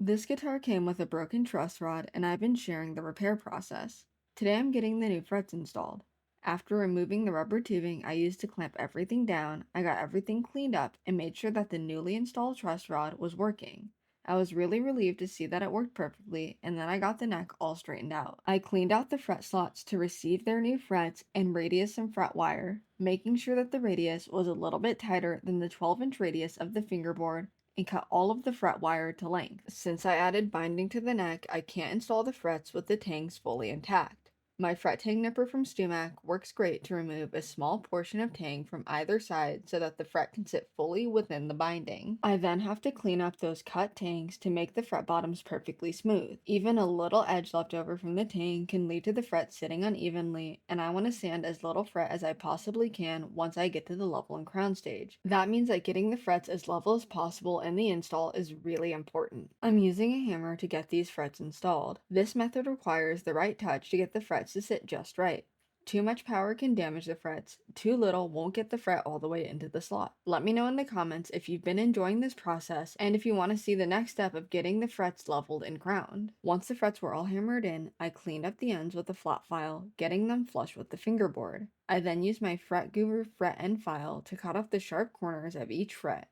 This guitar came with a broken truss rod, and I've been sharing the repair process. Today I'm getting the new frets installed. After removing the rubber tubing I used to clamp everything down, I got everything cleaned up and made sure that the newly installed truss rod was working. I was really relieved to see that it worked perfectly, and then I got the neck all straightened out. I cleaned out the fret slots to receive their new frets and radius and fret wire, making sure that the radius was a little bit tighter than the 12-inch radius of the fingerboard, and cut all of the fret wire to length. Since I added binding to the neck, I can't install the frets with the tangs fully intact. My fret tang nipper from StuMac works great to remove a small portion of tang from either side so that the fret can sit fully within the binding. I then have to clean up those cut tangs to make the fret bottoms perfectly smooth. Even a little edge left over from the tang can lead to the fret sitting unevenly, and I want to sand as little fret as I possibly can once I get to the level and crown stage. That means that getting the frets as level as possible in the install is really important. I'm using a hammer to get these frets installed. This method requires the right touch to get the frets to sit just right. Too much power can damage the frets, too little won't get the fret all the way into the slot. Let me know in the comments if you've been enjoying this process and if you want to see the next step of getting the frets leveled and crowned. Once the frets were all hammered in, I cleaned up the ends with a flat file, getting them flush with the fingerboard. I then used my fret guru fret end file to cut off the sharp corners of each fret.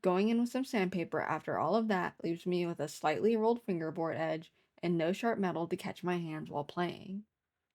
Going in with some sandpaper after all of that leaves me with a slightly rolled fingerboard edge and no sharp metal to catch my hands while playing.